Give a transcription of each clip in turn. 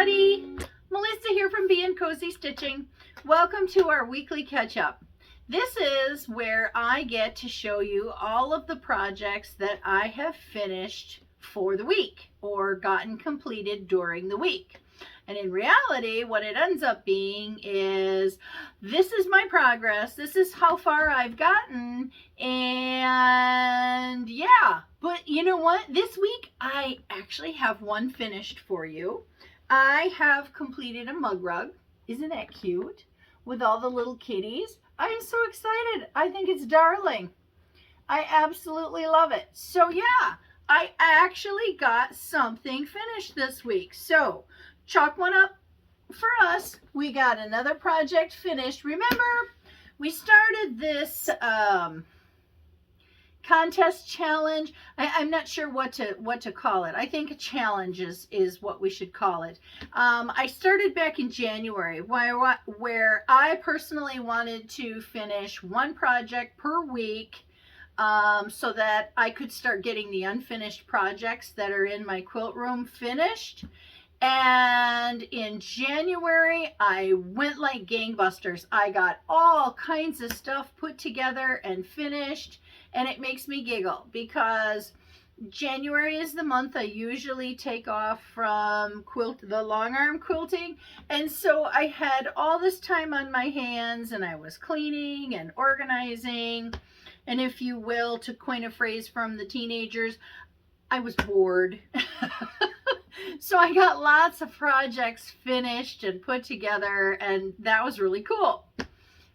everybody. Melissa here from Bee and Cozy Stitching. Welcome to our weekly catch-up. This is where I get to show you all of the projects that I have finished for the week or gotten completed during the week. And in reality, what it ends up being is this is my progress. This is how far I've gotten. And yeah, but you know what? This week, I actually have one finished for you. I have completed a mug rug. Isn't that cute? With all the little kitties. I'm so excited. I think it's darling. I absolutely love it. So yeah, I actually got something finished this week. So chalk one up for us. We got another project finished. Remember, we started this contest challenge. I'm not sure what to call it. I think a challenge is what we should call it. I started back in January where I personally wanted to finish one project per week so that I could start getting the unfinished projects that are in my quilt room finished. And in January, I went like gangbusters. I got all kinds of stuff put together and finished, and it makes me giggle because January is the month I usually take off from the long arm quilting, and so I had all this time on my hands, and I was cleaning and organizing, and if you will, to coin a phrase from the teenagers, I was bored. So I got lots of projects finished and put together, and that was really cool.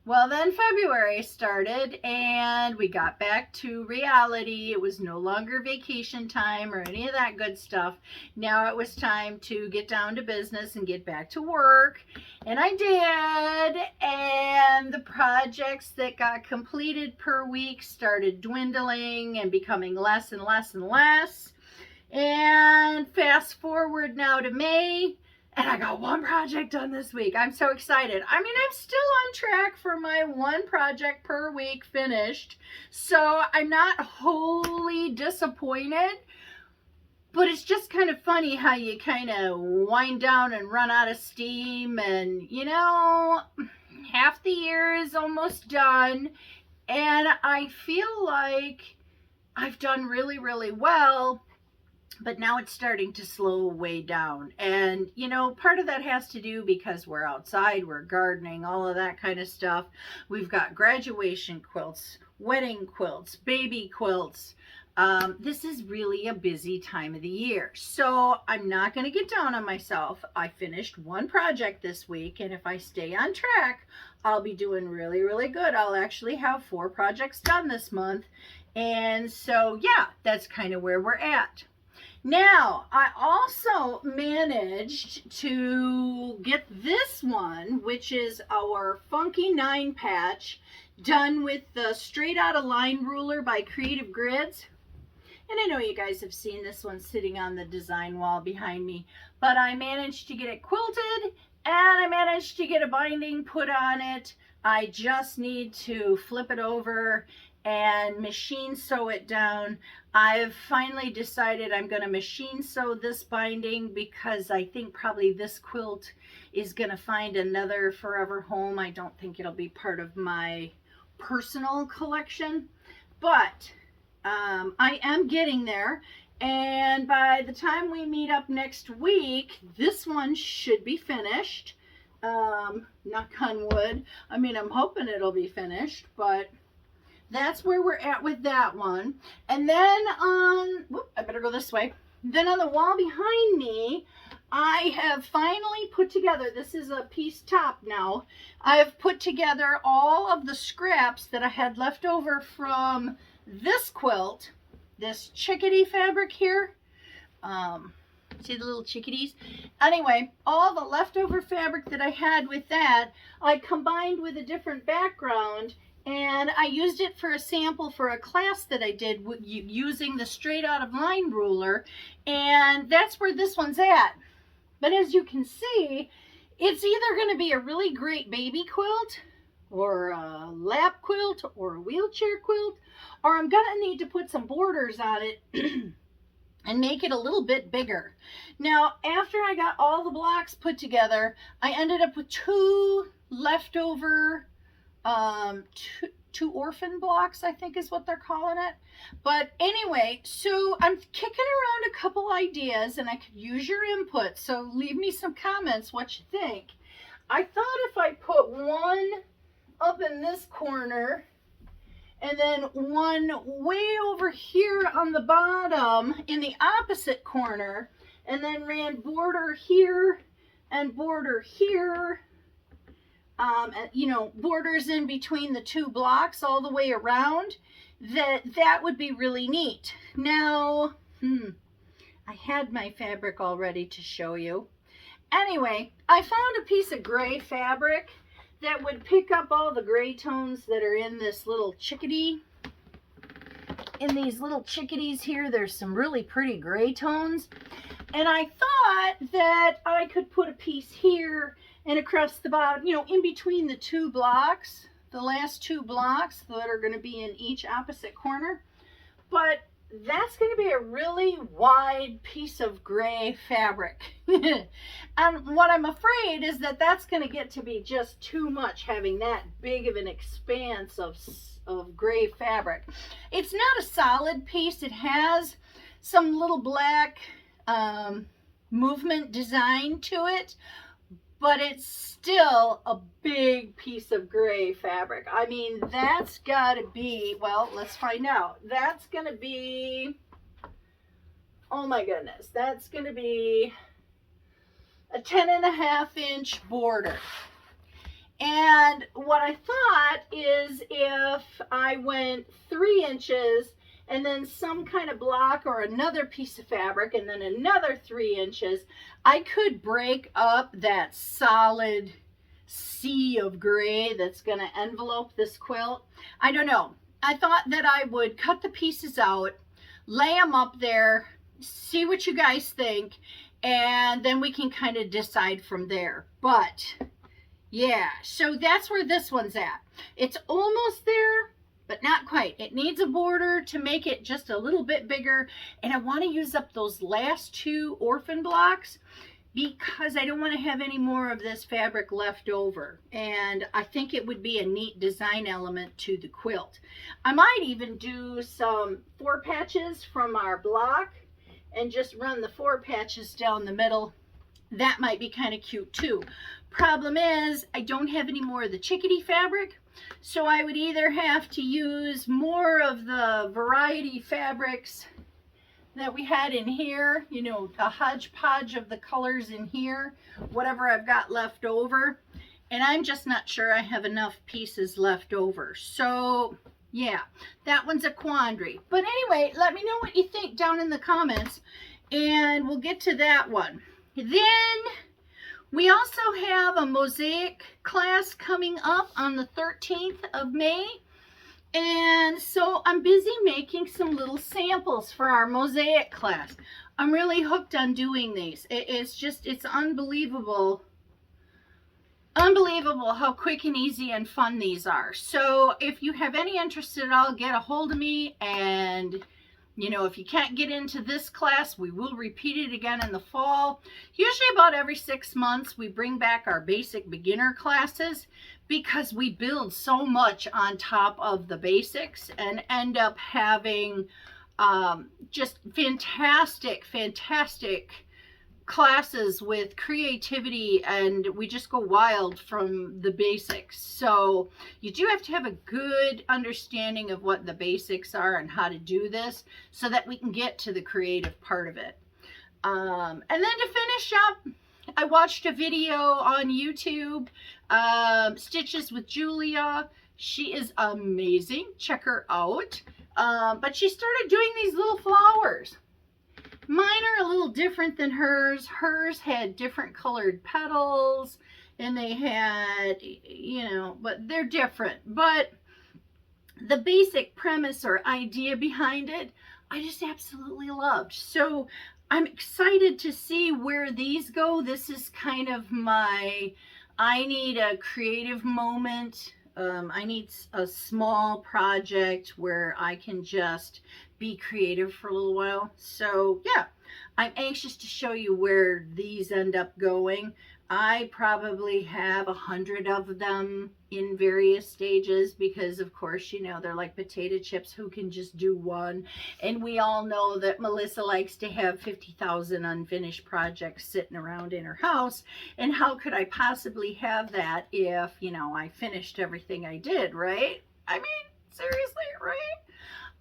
Well, then February started and we got back to reality. It was no longer vacation time or any of that good stuff. Now it was time to get down to business and get back to work. And I did. And the projects that got completed per week started dwindling and becoming less and less and less. And fast forward now to May, and I got one project done this week. I'm so excited. I mean, I'm still on track for my one project per week finished, so I'm not wholly disappointed, but it's just kind of funny how you kind of wind down and run out of steam, and you know, half the year is almost done, and I feel like I've done really, really well. But now it's starting to slow way down. And, you know, part of that has to do because we're outside, we're gardening, all of that kind of stuff. We've got graduation quilts, wedding quilts, baby quilts. This is really a busy time of the year. So I'm not going to get down on myself. I finished one project this week, and if I stay on track, I'll be doing really, really good. I'll actually have 4 projects done this month. And so, yeah, that's kind of where we're at. Now, I also managed to get this one, which is our Funky 9 patch, done with the Straight Outta Line ruler by Creative Grids. And I know you guys have seen this one sitting on the design wall behind me, but I managed to get it quilted, and I managed to get a binding put on it. I just need to flip it over and machine sew it down. I've finally decided I'm going to machine sew this binding because I think probably this quilt is going to find another forever home. I don't think it'll be part of my personal collection, but I am getting there, and by the time we meet up next week, this one should be finished. Knock on wood. I mean, I'm hoping it'll be finished, but that's where we're at with that one. And then I better go this way. Then on the wall behind me, I have finally put together, this is a piece top now, I've put together all of the scraps that I had left over from this quilt, this chickadee fabric here. See the little chickadees? Anyway, all the leftover fabric that I had with that, I combined with a different background, and I used it for a sample for a class that I did using the Straight Out of Line ruler, and that's where this one's at. But as you can see, it's either going to be a really great baby quilt, or a lap quilt, or a wheelchair quilt, or I'm going to need to put some borders on it and make it a little bit bigger. Now, after I got all the blocks put together, I ended up with two leftover, two orphan blocks, I think is what they're calling it. But anyway, so I'm kicking around a couple ideas and I could use your input. So leave me some comments what you think. I thought if I put one up in this corner and then one way over here on the bottom in the opposite corner, and then ran border here and border here, you know, borders in between the two blocks all the way around, that would be really neat. Now, I had my fabric all ready to show you. Anyway, I found a piece of gray fabric that would pick up all the gray tones that are in this little chickadee. In these little chickadees here, there's some really pretty gray tones. And I thought that I could put a piece here and across the bottom, you know, in between the two blocks, the last two blocks that are going to be in each opposite corner. But that's going to be a really wide piece of gray fabric. And what I'm afraid is that that's going to get to be just too much, having that big of an expanse of gray fabric. It's not a solid piece. It has some little black movement design to it, but it's still a big piece of gray fabric. I mean, that's got to be, well, let's find out. That's going to be, oh my goodness, that's going to be a 10.5-inch border. And what I thought is if I went 3 inches and then some kind of block or another piece of fabric and then another 3 inches, I could break up that solid sea of gray that's going to envelope this quilt. I don't know. I thought that I would cut the pieces out, lay them up there, see what you guys think, and then we can kind of decide from there. But yeah, so that's where this one's at. It's almost there, but not quite. It needs a border to make it just a little bit bigger. And I want to use up those last two orphan blocks because I don't want to have any more of this fabric left over. And I think it would be a neat design element to the quilt. I might even do some 4 patches from our block and just run the 4 patches down the middle. That might be kind of cute too. Problem is, I don't have any more of the chickadee fabric. So I would either have to use more of the variety fabrics that we had in here, you know, a hodgepodge of the colors in here, whatever I've got left over. And I'm just not sure I have enough pieces left over. So yeah, that one's a quandary. But anyway, let me know what you think down in the comments and we'll get to that one. Then we also have a Mosaic class coming up on the 13th of May. And so I'm busy making some little samples for our Mosaic class. I'm really hooked on doing these. It's unbelievable. Unbelievable how quick and easy and fun these are. So if you have any interest at all, get a hold of me. And you know, if you can't get into this class, we will repeat it again in the fall. Usually about every 6 months, we bring back our basic beginner classes because we build so much on top of the basics and end up having just fantastic classes with creativity, and we just go wild from the basics. So you do have to have a good understanding of what the basics are and how to do this so that we can get to the creative part of it. And then to finish up, I watched a video on YouTube, Stitches with Julia. She is amazing. Check her out. But she started doing these little flowers. Mine are a little different than hers. Hers had different colored petals and they had, you know, but they're different. But the basic premise or idea behind it, I just absolutely loved. So I'm excited to see where these go. This is kind of my, I need a creative moment. I need a small project where I can just be creative for a little while. So yeah, I'm anxious to show you where these end up going. I probably have 100 of them in various stages because, of course, you know, they're like potato chips. Who can just do one? And we all know that Melissa likes to have 50,000 unfinished projects sitting around in her house. And how could I possibly have that if, you know, I finished everything I did, right? I mean, seriously, right?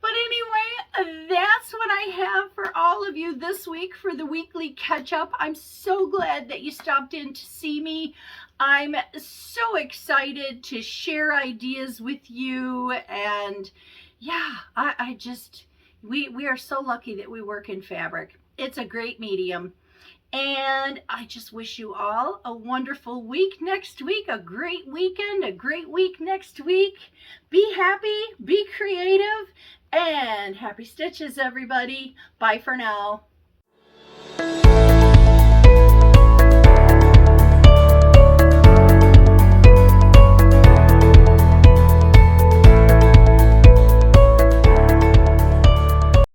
But anyway, that's what I have for all of you this week for the weekly catch up. I'm so glad that you stopped in to see me. I'm so excited to share ideas with you. And yeah, I just, we are so lucky that we work in fabric. It's a great medium. And I just wish you all a wonderful week next week, a great weekend, a great week next week. Be happy, be creative, and happy stitches, everybody. Bye for now.